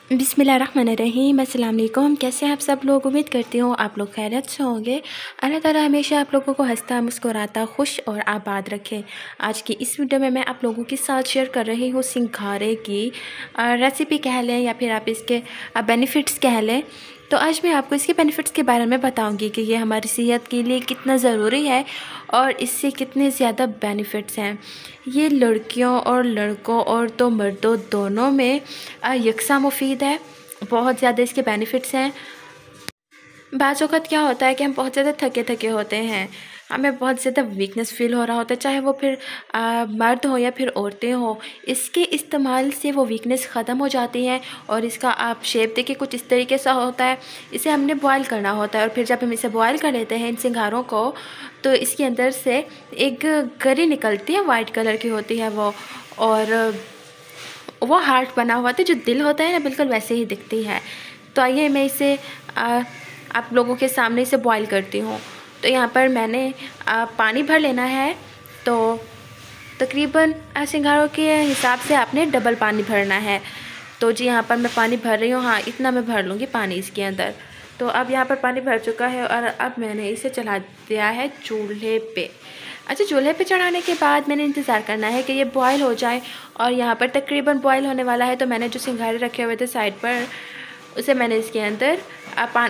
बिस्मिल्लाहिर्रहमानिर्रहीम। अस्सलाम वालेकुम। कैसे हैं आप सब लोग? उम्मीद करती हूँ आप लोग खैरियत से होंगे। अल्लाह ताला हमेशा आप लोगों को हंसता मुस्कुराता खुश और आबाद रखे। आज की इस वीडियो में मैं आप लोगों के साथ शेयर कर रही हूँ सिंघाड़े की रेसिपी कह लें या फिर आप इसके बेनिफिट्स कह लें। तो आज मैं आपको इसके बेनिफिट्स के बारे में बताऊंगी कि ये हमारी सेहत के लिए कितना ज़रूरी है और इससे कितने ज़्यादा बेनिफिट्स हैं। ये लड़कियों और लड़कों और तो मर्दों दोनों में यकसा मुफीद है। बहुत ज़्यादा इसके बेनिफिट्स हैं। बाज़ औक़ात क्या होता है कि हम बहुत ज़्यादा थके थके होते हैं, हमें बहुत ज़्यादा वीकनेस फ़ील हो रहा होता है, चाहे वो फिर मर्द हो या फिर औरतें हो। इसके इस्तेमाल से वो वीकनेस ख़त्म हो जाती है। और इसका आप शेप देखिए कुछ इस तरीके से होता है। इसे हमने बॉयल करना होता है और फिर जब हम इसे बॉयल कर लेते हैं इन सिंघारों को, तो इसके अंदर से एक गरी निकलती है, वाइट कलर की होती है वो, और वो हार्ट बना हुआ था, जो दिल होता है ना, बिल्कुल वैसे ही दिखती है। तो आइए मैं इसे आप लोगों के सामने इसे बॉईल करती हूँ। तो यहाँ पर मैंने पानी भर लेना है। तो तकरीबन सिंघाड़ों के हिसाब से आपने डबल पानी भरना है। तो जी यहाँ पर मैं पानी भर रही हूँ। हाँ, इतना मैं भर लूँगी पानी इसके अंदर। तो अब यहाँ पर पानी भर चुका है और अब मैंने इसे चढ़ा दिया है चूल्हे पे। अच्छा, चूल्हे पे चढ़ाने के बाद मैंने इंतज़ार करना है कि ये बॉयल हो जाए। और यहाँ पर तकरीबन बॉयल होने वाला है। तो मैंने जो सिंघाड़े रखे हुए थे साइड पर, उसे मैंने इसके अंदर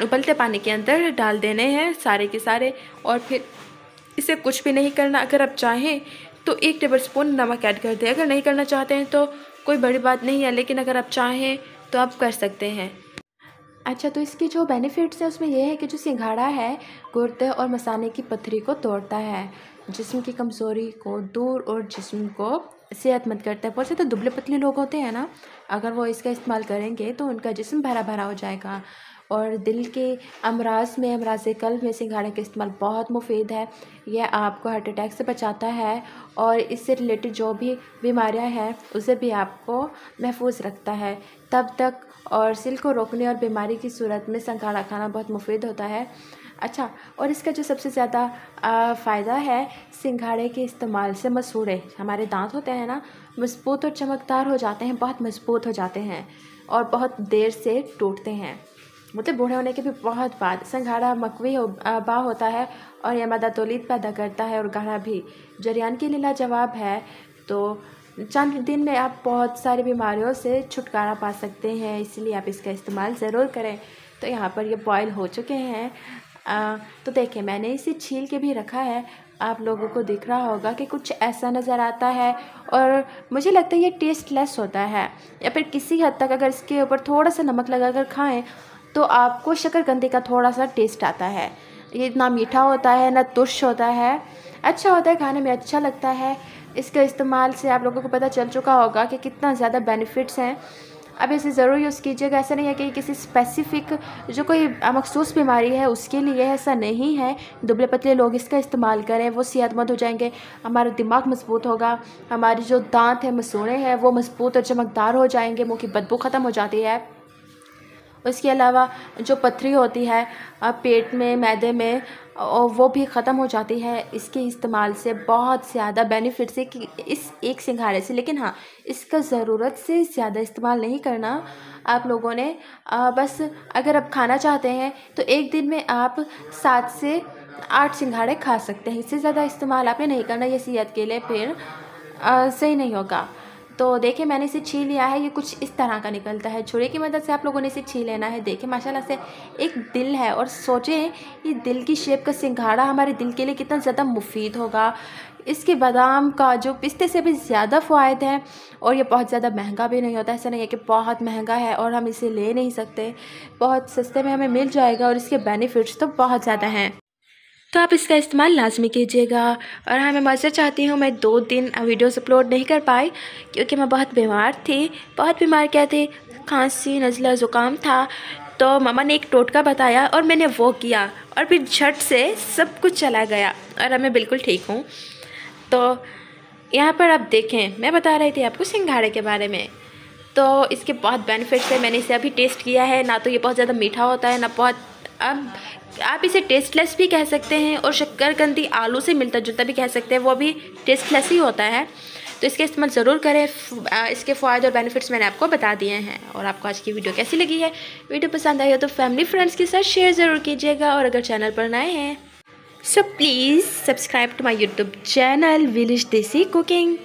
उबलते पानी के अंदर डाल देने हैं सारे के सारे। और फिर इसे कुछ भी नहीं करना। अगर आप चाहें तो 1 टेबल स्पून नमक ऐड कर दें। अगर नहीं करना चाहते हैं तो कोई बड़ी बात नहीं है, लेकिन अगर आप चाहें तो आप कर सकते हैं। अच्छा, तो इसके जो बेनिफिट्स हैं उसमें यह है कि जो सिंघाड़ा है गुर्दे और मसाने की पथरी को तोड़ता है, जिस्म की कमज़ोरी को दूर और जिस्म को सेहतमंद करता है। बहुत से तो दुबले पतले लोग होते हैं ना, अगर वो इसका इस्तेमाल करेंगे तो उनका जिस्म भरा भरा हो जाएगा। और दिल के अमराज में, अमराज कल्ब में सिंघाड़े का इस्तेमाल बहुत मुफीद है। यह आपको हार्ट अटैक से बचाता है और इससे रिलेटेड जो भी बीमारियां हैं उसे भी आपको महफूज रखता है तब तक। और सिल को रोकने और बीमारी की सूरत में सिंघाड़ा खाना बहुत मुफीद होता है। अच्छा, और इसका जो सबसे ज़्यादा फ़ायदा है, सिंघाड़े के इस्तेमाल से मसूड़े, हमारे दांत होते हैं ना, मजबूत और चमकदार हो जाते हैं, बहुत मजबूत हो जाते हैं और बहुत देर से टूटते हैं। मतलब बूढ़े होने के भी बहुत बाद। सिंघाड़ा मकवी बा होता है और यह मादा तौलीद पैदा करता है और गाढ़ा भी जरियान के लिए लाजवाब है। तो चंद दिन में आप बहुत सारी बीमारियों से छुटकारा पा सकते हैं, इसलिए आप इसका इस्तेमाल ज़रूर करें। तो यहाँ पर ये बॉयल हो चुके हैं। तो देखिए मैंने इसे छील के भी रखा है। आप लोगों को दिख रहा होगा कि कुछ ऐसा नज़र आता है और मुझे लगता है ये टेस्टलेस होता है, या फिर किसी हद तक अगर इसके ऊपर थोड़ा सा नमक लगाकर खाएं तो आपको शकरकंदी का थोड़ा सा टेस्ट आता है। ये ना मीठा होता है ना तुर्श होता है, अच्छा होता है, खाने में अच्छा लगता है। इसके इस्तेमाल से आप लोगों को पता चल चुका होगा कि कितना ज़्यादा बेनिफिट्स हैं। अब इसे ज़रूर यूज़ कीजिएगा। ऐसा नहीं है कि किसी स्पेसिफ़िक जो कोई मखसूस बीमारी है उसके लिए, ऐसा नहीं है। दुबले पतले लोग इसका इस्तेमाल करें, वो सेहतमंद हो जाएंगे, हमारा दिमाग मजबूत होगा, हमारे जो दांत हैं, मसूड़े हैं, वो मजबूत और चमकदार हो जाएंगे, मुँह की बदबू ख़त्म हो जाती है। उसके अलावा जो पथरी होती है पेट में, मैदे में, वो भी ख़त्म हो जाती है इसके इस्तेमाल से। बहुत ज़्यादा बेनिफिट्स है कि इस एक सिंघाड़े से। लेकिन हाँ, इसका ज़रूरत से ज़्यादा इस्तेमाल नहीं करना आप लोगों ने। बस अगर आप खाना चाहते हैं तो एक दिन में आप 7 से 8 सिंघाड़े खा सकते हैं। इससे ज़्यादा इस्तेमाल आपने नहीं करना, ये सेहत के लिए फिर सही नहीं होगा। तो देखिए मैंने इसे छील लिया है। ये कुछ इस तरह का निकलता है। छुरी की मदद से आप लोगों ने इसे छील लेना है। देखिए माशाल्लाह से एक दिल है, और सोचें ये दिल की शेप का सिंघाड़ा हमारे दिल के लिए कितना ज़्यादा मुफीद होगा। इसके बादाम, काजू, पिस्ते से भी ज़्यादा फ़ायदे हैं और ये बहुत ज़्यादा महंगा भी नहीं होता। ऐसा नहीं है कि बहुत महंगा है और हम इसे ले नहीं सकते, बहुत सस्ते में हमें मिल जाएगा और इसके बेनिफिट्स तो बहुत ज़्यादा हैं। तो आप इसका इस्तेमाल लाजमी कीजिएगा। और हाँ, मैं माज़रत चाहती हूँ, मैं 2 दिन वीडियोस अपलोड नहीं कर पाई क्योंकि मैं बहुत बीमार थी। बहुत बीमार क्या थी, खांसी, नज़ला, ज़ुकाम था। तो मामा ने एक टोटका बताया और मैंने वो किया और फिर झट से सब कुछ चला गया और अब मैं बिल्कुल ठीक हूँ। तो यहाँ पर आप देखें, मैं बता रही थी आपको सिंघाड़े के बारे में। तो इसके बहुत बेनिफिट्स है। मैंने इसे अभी टेस्ट किया है। ना तो ये बहुत ज़्यादा मीठा होता है, ना बहुत, अब आप इसे टेस्टलेस भी कह सकते हैं और शक्करकंदी आलू से मिलता जुलता भी कह सकते हैं, वो भी टेस्टलेस ही होता है। तो इसके इस्तेमाल ज़रूर करें। इसके फ़ायदे और बेनिफिट्स मैंने आपको बता दिए हैं। और आपको आज की वीडियो कैसी लगी है, वीडियो पसंद आई हो तो फैमिली फ्रेंड्स के साथ शेयर ज़रूर कीजिएगा। और अगर चैनल पर नए हैं so please subscribe to my YouTube channel village desi cooking.